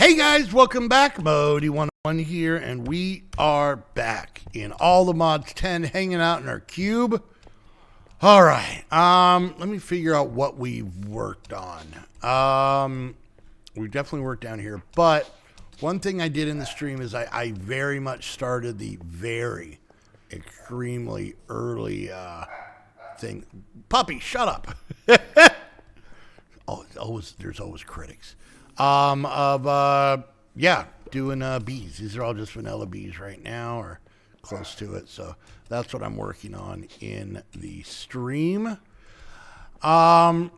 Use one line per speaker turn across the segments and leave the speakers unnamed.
Hey guys, welcome back. Modi11 here, and we are back in all the mods 10, hanging out in our cube. All right, let me figure out what we've worked on. We definitely worked down here, but one thing I did in the stream is I very much started the very extremely early thing. Puppy, shut up. There's always critics. Doing bees. These are all just vanilla bees right now, or close to it. So that's what I'm working on in the stream. So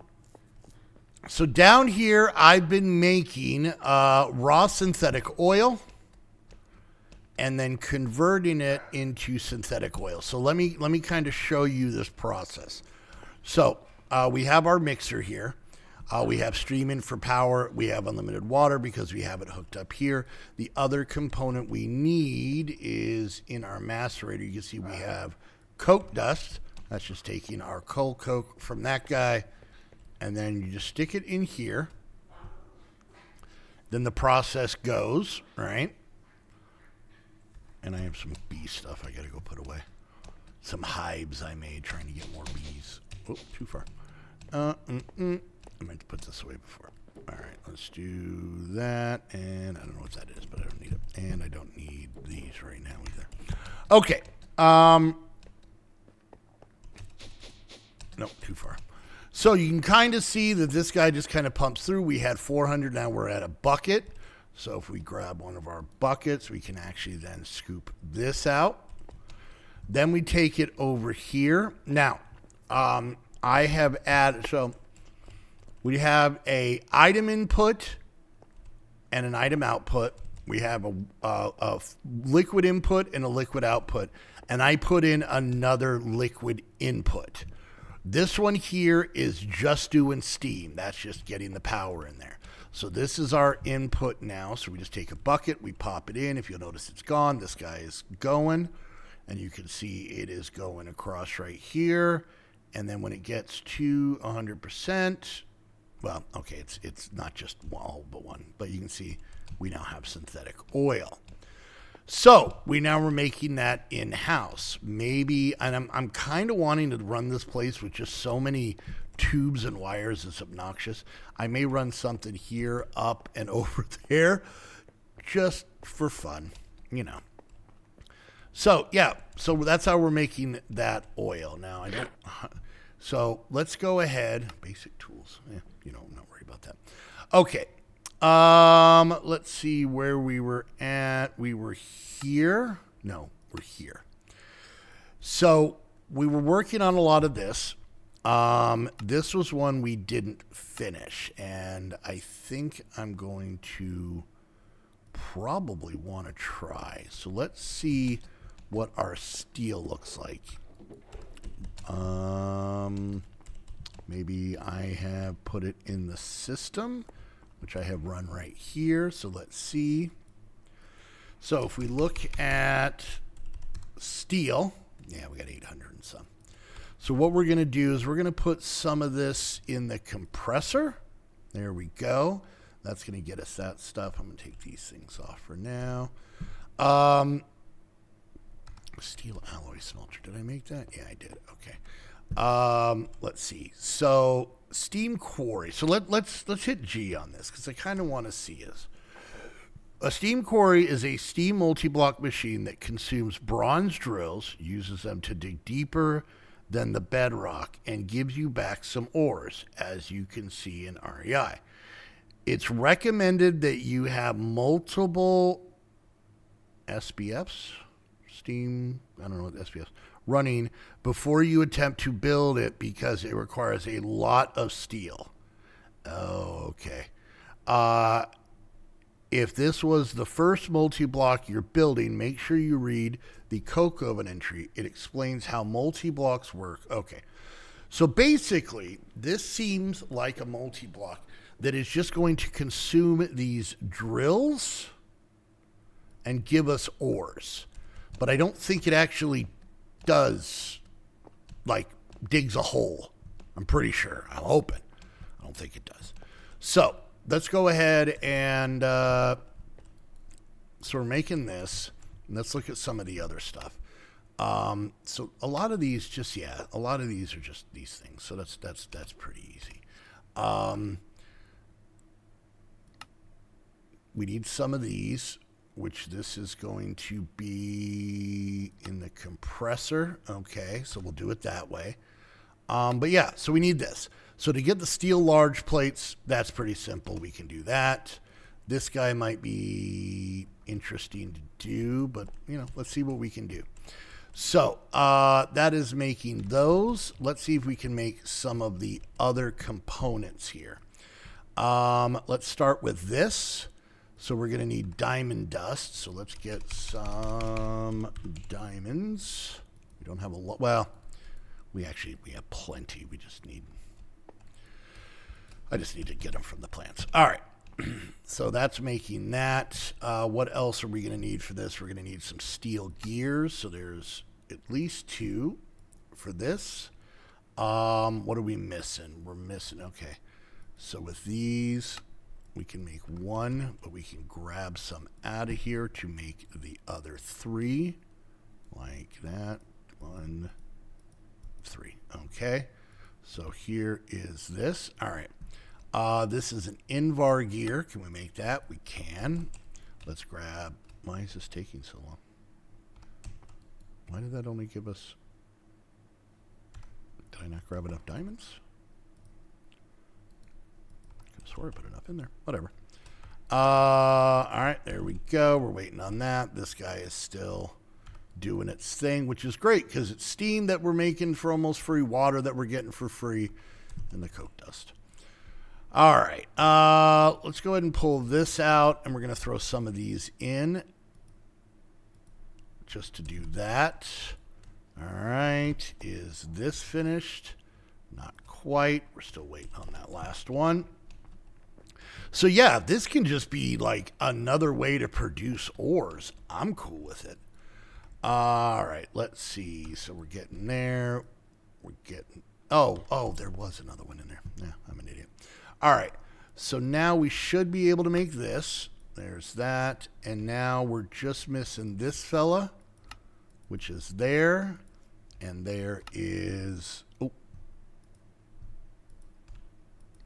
down here, I've been making raw synthetic oil and then converting it into synthetic oil. So let me kind of show you this process. So we have our mixer here. We have streaming for power. We have unlimited water because we have it hooked up here. The other component we need is in our macerator. You can see we have coke dust. That's just taking our coal coke from that guy. And then you just stick it in here. Then the process goes, right? And I have some bee stuff I got to go put away. Some hives I made trying to get more bees. Oh, too far. I meant to put this away before. All right, let's do that. And I don't know what that is, but I don't need it. And I don't need these right now either. Okay. Nope, too far. So you can kind of see that this guy just kind of pumps through. We had 400. Now we're at a bucket. So if we grab one of our buckets, we can actually then scoop this out. Then we take it over here. Now, I have added... So we have a item input and an item output. We have a liquid input and a liquid output. And I put in another liquid input. This one here is just doing steam. That's just getting the power in there. So this is our input now. So we just take a bucket, we pop it in. If you'll notice it's gone, this guy is going. And you can see it is going across right here. And then when it gets to 100%, well, okay, it's not just all but one, but you can see we now have synthetic oil. So we now are making that in-house. Maybe, and I'm kind of wanting to run this place with just so many tubes and wires. It's obnoxious. I may run something here, up, and over there, just for fun, you know. So yeah, so that's how we're making that oil. Now I don't. So let's go ahead. Basic tools. Yeah, you know, I'm not worried about that. Okay. Let's see where we were at. We were here. No, we're here. So we were working on a lot of this. This was one we didn't finish, and I think I'm going to probably want to try. So let's see what our steel looks like. Maybe I have put it in the system, which I have run right here. So let's see. So if we look at steel, yeah, we got 800 and some. So what we're going to do is we're going to put some of this in the compressor. There we go. That's going to get us that stuff. I'm going to take these things off for now. Steel alloy smelter. Did I make that? Yeah, I did. Okay. Let's see. So steam quarry. So let's hit G on this because I kind of want to see this. A steam quarry is a steam multi-block machine that consumes bronze drills, uses them to dig deeper than the bedrock, and gives you back some ores, as you can see in REI. It's recommended that you have multiple SBFs, steam, I don't know what SBFs, running before you attempt to build it because it requires a lot of steel. Oh, okay. If this was the first multi-block you're building, make sure you read the coke oven entry. It explains how multi-blocks work. Okay. So basically, this seems like a multi-block that is just going to consume these drills and give us ores. But I don't think it actually does, like, digs a hole. I'm pretty sure. I'm hoping. I don't think it does. So let's go ahead and so we're making this. Let's look at some of the other stuff. So a lot of these a lot of these are just these things. So that's pretty easy. We need some of these, which this is going to be in the compressor. Okay, so we'll do it that way. But yeah, so we need this. So to get the steel large plates, that's pretty simple. We can do that. This guy might be interesting to do, but you know, let's see what we can do. So that is making those. Let's see if we can make some of the other components here. Let's start with this. So we're going to need diamond dust. So let's get some diamonds. We don't have a lot. Well, we have plenty. I just need to get them from the plants. All right. So that's making that. What else are we going to need for this? We're going to need some steel gears. So there's at least 2 for this. What are we missing? We're missing. Okay. So with these, we can make 1, but we can grab some out of here to make the other 3. Like that. 1, 3. Okay. So here is this. All right. This is an Invar gear. Can we make that? We can. Let's grab. Why is this taking so long? Why did that only give us... Did I not grab enough diamonds? I could have swore I put enough in there. Whatever. All right, there we go. We're waiting on that. This guy is still doing its thing, which is great because it's steam that we're making for almost free, water that we're getting for free, and the coke dust. All right, let's go ahead and pull this out, and we're going to throw some of these in just to do that. All right, is this finished? Not quite. We're still waiting on that last one. So yeah, this can just be like another way to produce ores. I'm cool with it. All right, let's see. So we're getting there. We're getting... Oh, there was another one in there. Yeah, I'm an idiot. All right, so now we should be able to make this. There's that. And now we're just missing this fella, which is there. And there is... Oh,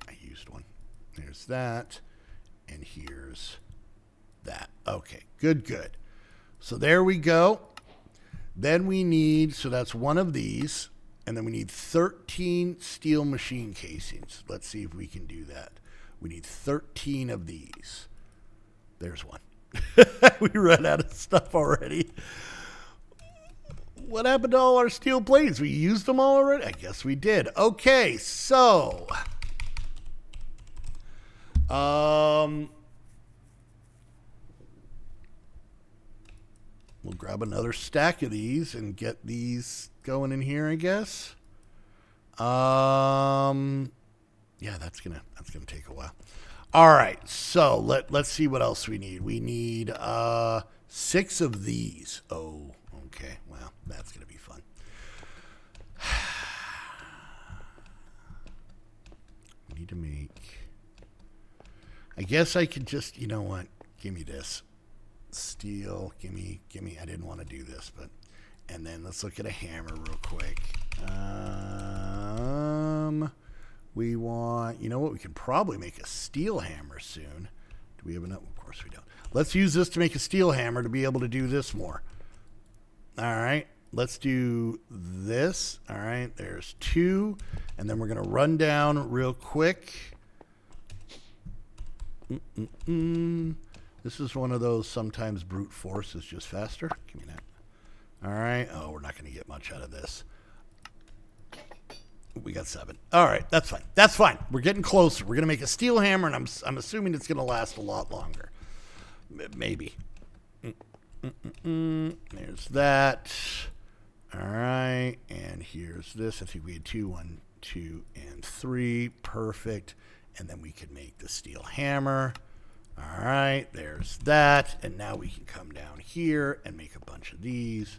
I used one. There's that. And here's that. Okay, good. So there we go. Then we need... So that's one of these. And then we need 13 steel machine casings. Let's see if we can do that. We need 13 of these. There's one. We ran out of stuff already. What happened to all our steel plates? We used them all already? I guess we did. Okay, so... We'll grab another stack of these and get these going in here, I guess. Yeah, that's gonna take a while. All right, so let's see what else we need. We need 6 of these. Oh, okay. Well, that's gonna be fun. We need to make... I guess I could just, you know what? Give me this. Steel, give me. I didn't want to do this, but... And then let's look at a hammer real quick. We want... You know what? We can probably make a steel hammer soon. Do we have enough? Of course we don't. Let's use this to make a steel hammer to be able to do this more. All right. Let's do this. All right. There's 2. And then we're going to run down real quick. This is one of those sometimes brute force is just faster. Give me that. All right. Oh, we're not going to get much out of this. We got 7. All right. That's fine. That's fine. We're getting closer. We're going to make a steel hammer, and I'm assuming it's going to last a lot longer. Maybe. There's that. All right. And here's this. I think we had 2, 1, 2, and 3. Perfect. And then we can make the steel hammer. All right, there's that. And now we can come down here and make a bunch of these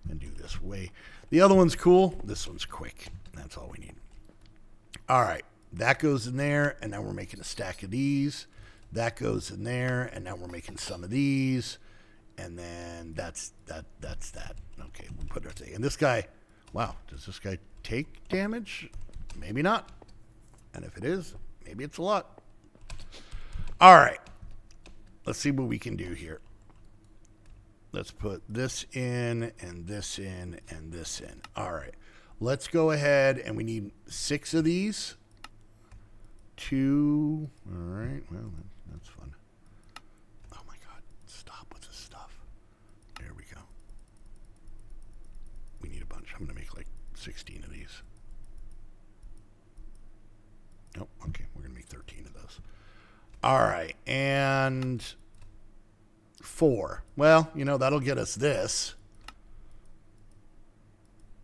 and do this way. The other one's cool. This one's quick. That's all we need. All right, That goes in there, and now we're making a stack of these. That goes in there, and now we're making some of these. And then that's that. Okay, we'll put our thing. And this guy, wow, does this guy take damage? Maybe not. And if it is, maybe it's a lot. All right. Let's see what we can do here. Let's put this in, and this in, and this in. All right. Let's go ahead, and we need 6 of these. 2. All right. Well, that's fun. Oh, my God. Stop with this stuff. There we go. We need a bunch. I'm going to make like 16 of these. Nope. Okay. We're going to make 13 of those. All right. And 4. Well, you know, that'll get us this.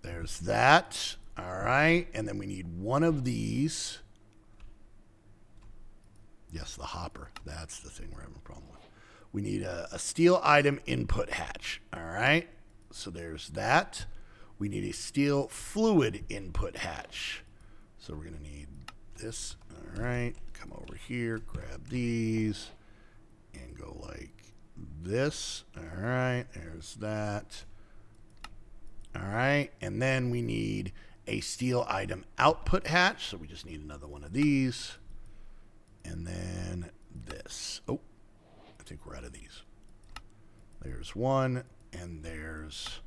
There's that. All right. And then we need 1 of these. Yes, the hopper. That's the thing we're having a problem with. We need a steel item input hatch. All right. So there's that. We need a steel fluid input hatch. So we're going to need this. All right. Come over here. Grab these. And go like this. All right. There's that. All right. And then we need a steel item output hatch. So we just need another one of these. And then this. Oh, I think we're out of these. There's one, and there's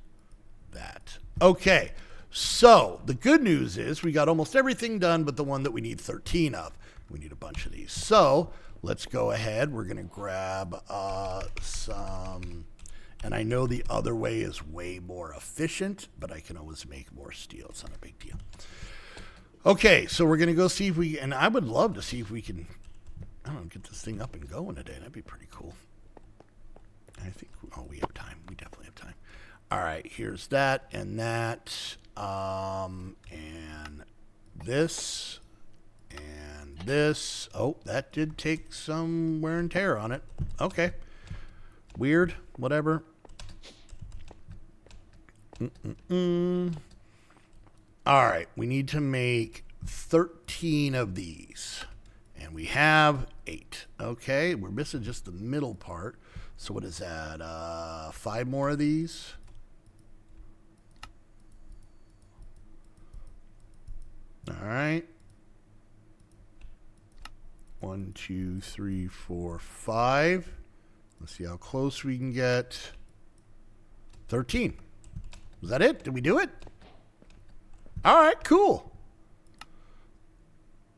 that. Okay, so the good news is we got almost everything done but the one that we need 13 of. We need a bunch of these. So let's go ahead. We're going to grab some, and I know the other way is way more efficient, but I can always make more steel. It's not a big deal. Okay, so we're going to go see if we, and I would love to see if we can, I don't know, get this thing up and going today. That'd be pretty cool. I think, oh, we have time. We definitely have time. All right, here's that and that, and this, and this. Oh, that did take some wear and tear on it. Okay. Weird, whatever. All right, we need to make 13 of these. And we have 8. Okay, we're missing just the middle part. So what is that? 5 more of these. All right. 1, 2, 3, 4, 5. Let's see how close we can get. 13. Was that it? Did we do it? All right, cool.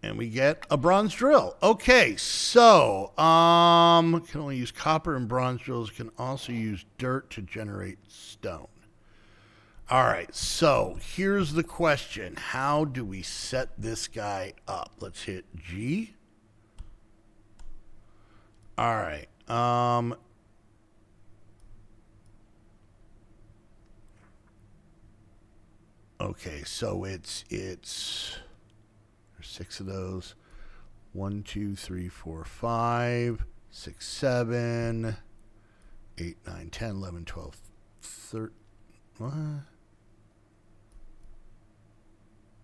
And we get a bronze drill. Okay, so can only use copper, and bronze drills can also use dirt to generate stone. All right, so here's the question. How do we set this guy up? Let's hit G. All right. Okay, so it's there's 6 of those. 1, 2, 3, 4, 5, 6, 7, 8, 9, 10, 11, 12, 13. What?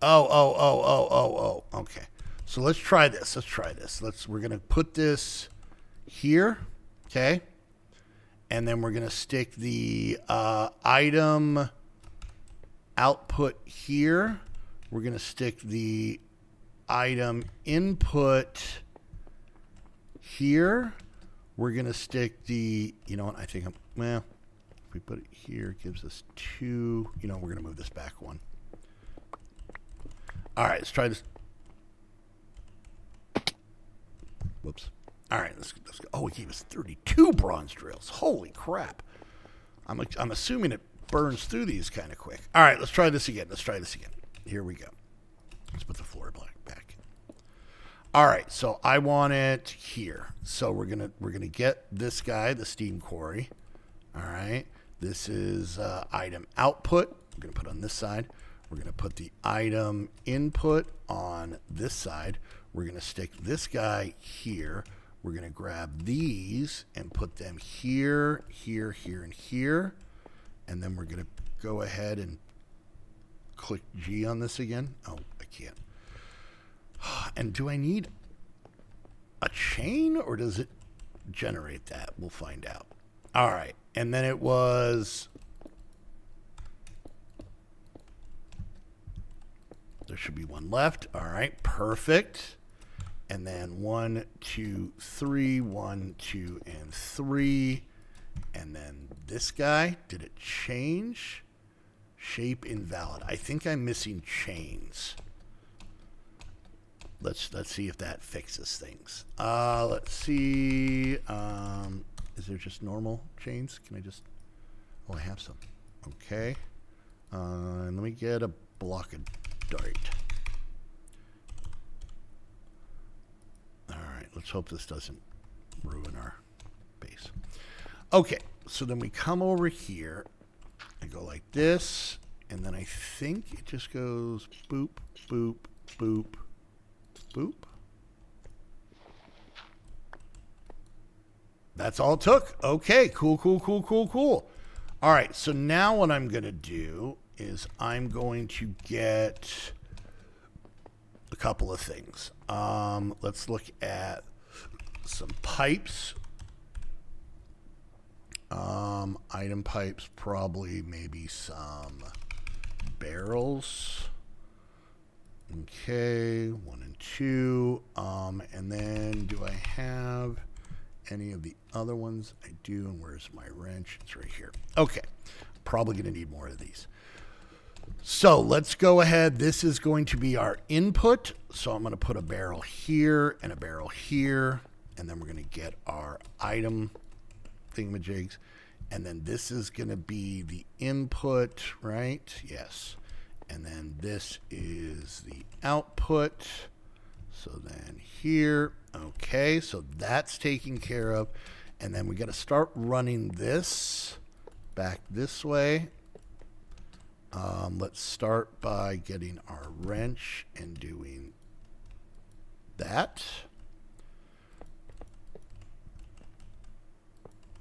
Oh. Okay. So let's try this. We're going to put this here. Okay. And then we're going to stick the item output here. We're going to stick the item input here. We're going to stick the, you know what, I think if we put it here, it gives us 2. You know, we're going to move this back 1. All right, let's try this. Whoops. All right, let's go. Oh, it gave us 32 bronze drills. Holy crap. I'm assuming it burns through these kind of quick. All right, let's try this again. Here we go. Let's put the floor back. All right, so I want it here. So we're gonna get this guy, the steam quarry. All right, this is item output. We're gonna put on this side. We're gonna put the item input on this side. We're gonna stick this guy here. We're gonna grab these and put them here, here, here, and here. And then we're gonna go ahead and click G on this again. Oh, I can't. And do I need a chain or does it generate that? We'll find out. All right. And then it was... There should be one left. All right. Perfect. And then 1, 2, 3, 1, 2, and 3. And then this guy, did it change? Shape invalid. I think I'm missing chains. Let's see if that fixes things. Let's see. Is there just normal chains? Can I just... Oh, I have some. Okay. And let me get a block of dirt. All right. Let's hope this doesn't ruin our base. Okay. So then we come over here. I go like this. And then I think it just goes boop, boop, boop, boop. That's all it took. Okay, cool, cool, cool, cool, cool. All right, so now what I'm going to do is I'm going to get a couple of things. Let's look at some pipes. Item pipes, probably maybe some barrels. Okay, 1 and 2. And then do I have any of the other ones? I do. And where's my wrench? It's right here. Okay, probably going to need more of these. So let's go ahead. This is going to be our input. So I'm going to put a barrel here and a barrel here. And then we're going to get our item thingamajigs. And then this is going to be the input, right? Yes. And then this is the output. So then here, okay, so that's taken care of. And then we got to start running this back this way. Let's start by getting our wrench and doing that.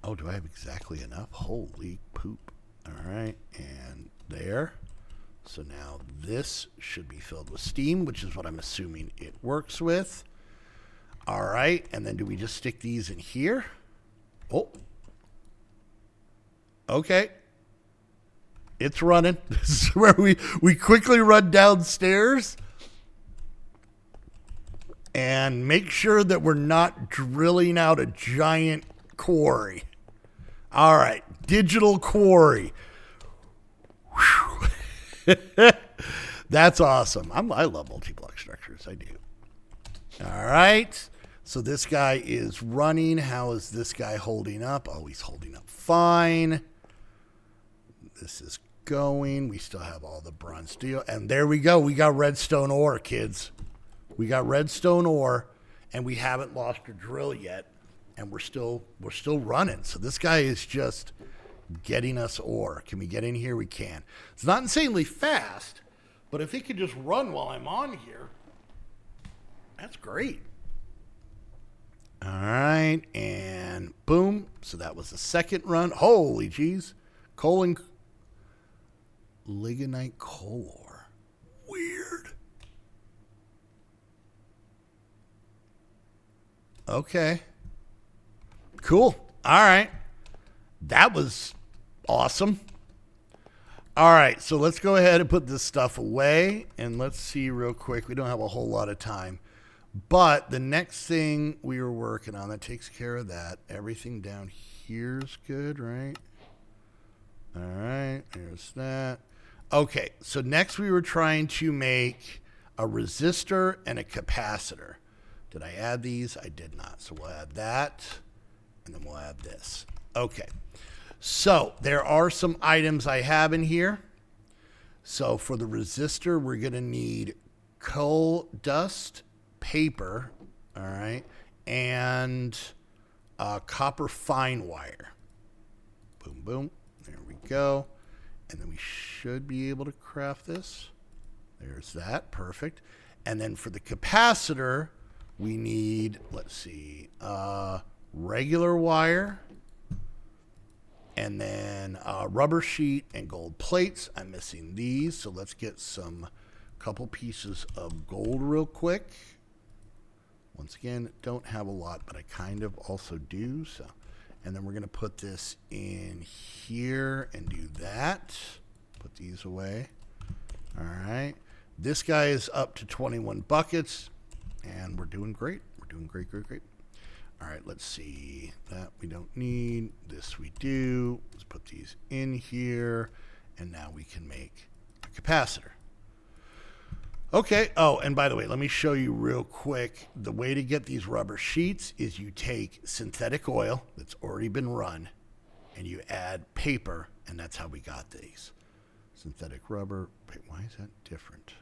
Oh, do I have exactly enough? Holy poop. All right, and there. So now this should be filled with steam, which is what I'm assuming it works with. All right, and then do we just stick these in here? Oh. Okay. It's running. This is where we quickly run downstairs and make sure that we're not drilling out a giant quarry. All right, digital quarry. That's awesome. I love multi-block structures. I do. All right. So this guy is running. How is this guy holding up? Oh, he's holding up fine. This is going. We still have all the bronze steel. And there we go. We got redstone ore, kids. We got redstone ore, and we haven't lost a drill yet. And we're still running. So this guy is just getting us ore. Can we get in here? We can. It's not insanely fast, but if it could just run while I'm on here, that's great. All right, and boom. So that was the second run. Holy jeez. Lignite coal ore. Weird. Okay. Cool. All right. That was awesome. All right. So let's go ahead and put this stuff away. And let's see real quick. We don't have a whole lot of time. But the next thing we were working on, that takes care of that. Everything down here is good, right? All right. There's that. Okay. So next we were trying to make a resistor and a capacitor. Did I add these? I did not. So we'll add that. And then we'll add this. Okay. So there are some items I have in here. So for the resistor, we're going to need coal dust, paper, all right, and copper fine wire. Boom, boom. There we go. And then we should be able to craft this. There's that. Perfect. And then for the capacitor, we need, let's see, regular wire, and then rubber sheet and gold plates. I'm missing these, so let's get some couple pieces of gold real quick. Once again, don't have a lot, but I kind of also do. So, and then we're going to put this in here and do that. Put these away. All right. This guy is up to 21 buckets, and we're doing great. We're doing great, great, great. All right, let's see. That we don't need. This we do. Let's put these in here, and now we can make a capacitor. Okay. Oh, and by the way, let me show you real quick. The way to get these rubber sheets is you take synthetic oil that's already been run, and you add paper, and that's how we got these. Synthetic rubber. Wait, why is that different?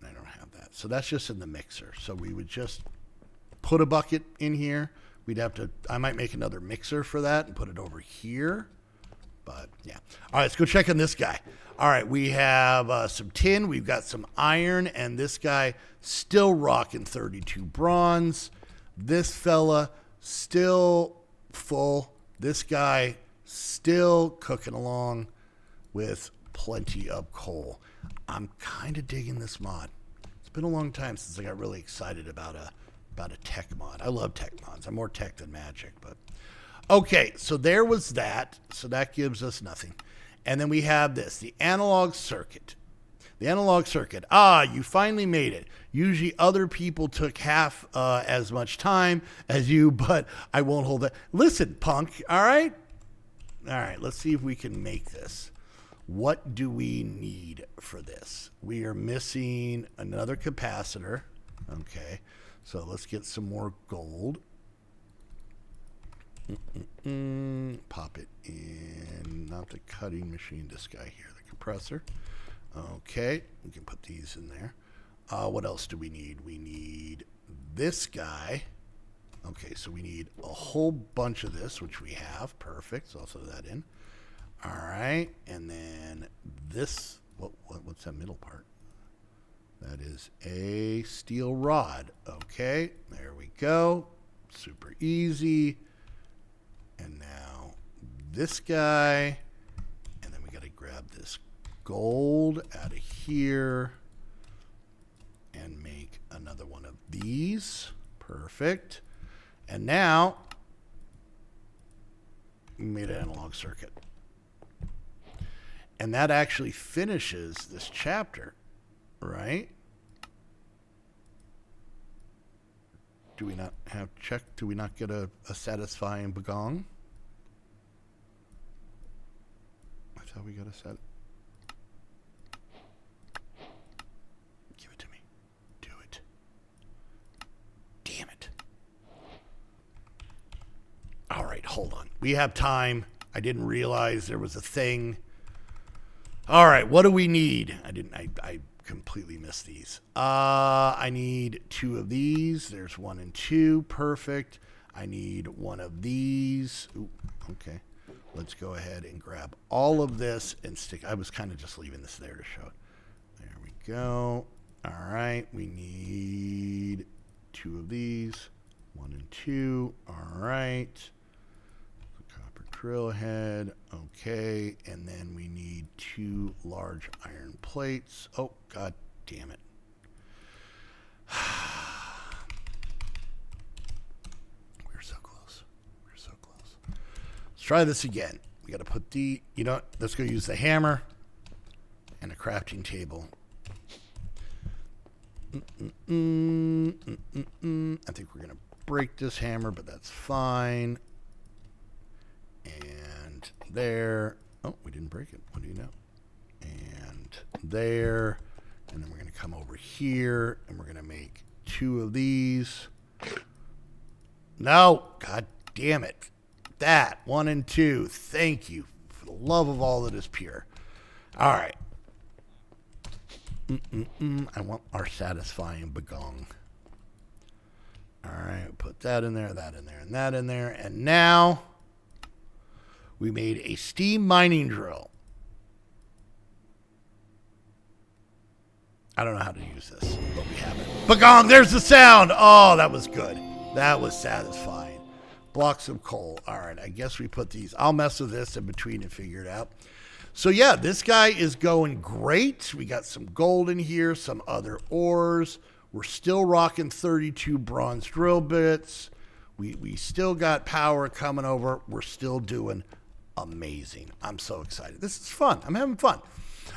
I don't have that. So that's just in the mixer. So we would just put a bucket in here. We'd have to, I might make another mixer for that and put it over here. But yeah. All right, let's go check on this guy. All right, we have some tin. We've got some iron. And this guy still rocking 32 bronze. This fella still full. This guy still cooking along with plenty of coal. I'm kind of digging this mod. It's been a long time since I got really excited about a tech mod. I love tech mods. I'm more tech than magic, but okay, so there was that. So that gives us nothing. And then we have this, the analog circuit. The analog circuit. Ah, you finally made it. Usually other people took half as much time as you, but I won't hold that. Listen, punk, all right? All right, let's see if we can make this. What do we need for this? We are missing another capacitor. Okay, so let's get some more gold. Pop it in, not the cutting machine, this guy here, the compressor. Okay, we can put these in there. What else do we need? We need this guy. Okay, so we need a whole bunch of this, which we have. Perfect, so I'll throw that in. All right, and then this, what's that middle part? That is a steel rod. Okay, there we go. Super easy. And now this guy, and then we got to grab this gold out of here and make another one of these. Perfect. And now we made an analog circuit. And that actually finishes this chapter, right? Do we not have checked? Do we not get a satisfying bagong? I thought we got a set. Give it to me. Do it. Damn it. All right, hold on. We have time. I didn't realize there was a thing. All right, what do we need? I completely missed these. I need 2 of these. There's 1 and 2. Perfect. I need 1 of these. Ooh, okay. Let's go ahead and grab all of this and stick. I was kind of just leaving this there to show it. There we go. All right. We need 2 of these. 1 and 2. All right. Copper drill head. Okay. And then we need 2 large iron plates. Oh, God damn it. We're so close. We're so close. Let's try this again. We got to put let's go use the hammer and a crafting table. I think we're going to break this hammer, but that's fine. And there. Oh, we didn't break it. What do you know? And there. And then we're going to come over here and we're going to make 2 of these. No, God damn it. That 1 and 2. Thank you for the love of all that is pure. All right. I want our satisfying bagong. All right, put that in there, that in there, and that in there. And now we made a steam mining drill. I don't know how to use this, but we have it. Bagong, there's the sound. Oh, that was good. That was satisfying. Blocks of coal. All right, I guess we put these. I'll mess with this in between and figure it out. So yeah, this guy is going great. We got some gold in here, some other ores. We're still rocking 32 bronze drill bits. We still got power coming over. We're still doing amazing. I'm so excited. This is fun. I'm having fun.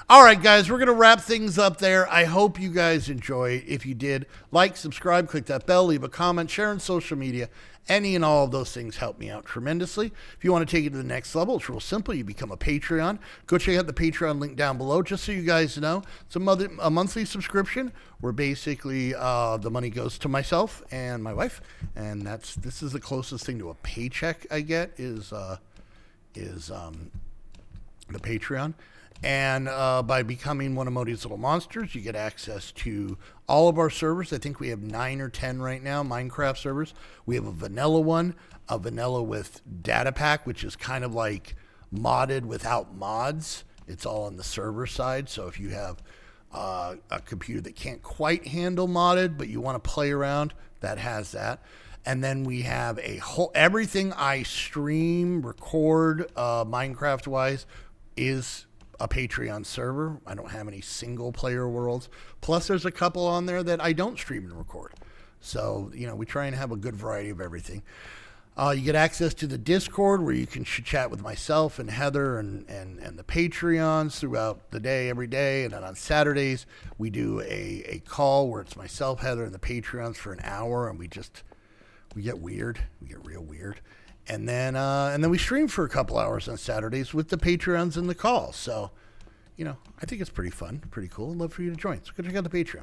All right, guys, we're going to wrap things up there. I hope you guys enjoy. If you did, like, subscribe, click that bell, leave a comment, share on social media. Any and all of those things help me out tremendously. If you want to take it to the next level, it's real simple. You become a Patreon. Go check out the Patreon link down below. Just so you guys know, it's a monthly subscription where basically the money goes to myself and my wife. And this is the closest thing to a paycheck I get is the Patreon. And by becoming one of Modi's Little Monsters, you get access to all of our servers. I think we have 9 or 10 right now, Minecraft servers. We have a vanilla one, a vanilla with data pack, which is kind of like modded without mods. It's all on the server side. So if you have a computer that can't quite handle modded, but you want to play around, that has that. And then we have everything I stream, record, Minecraft-wise, is a Patreon server. I don't have any single player worlds. Plus there's a couple on there that I don't stream and record. So, we try and have a good variety of everything. You get access to the Discord where you can chat with myself and Heather and the Patreons throughout the day, every day. And then on Saturdays, we do a call where it's myself, Heather, and the Patreons for an hour. And we get weird. We get real weird. And then we stream for a couple hours on Saturdays with the Patreons and the calls. So, I think it's pretty fun, pretty cool. I'd love for you to join. So go check out the Patreon.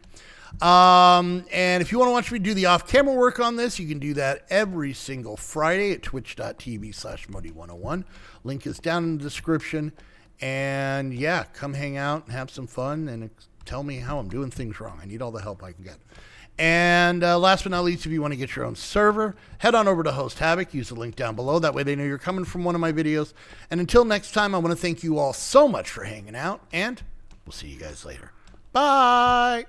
And if you want to watch me do the off-camera work on this, you can do that every single Friday at twitch.tv/Modi101. Link is down in the description. And yeah, come hang out and have some fun and tell me how I'm doing things wrong. I need all the help I can get. And last but not least, if you want to get your own server, head on over to Host Havoc. Use the link down below. That way they know you're coming from one of my videos. And until next time, I want to thank you all so much for hanging out, and we'll see you guys later. Bye!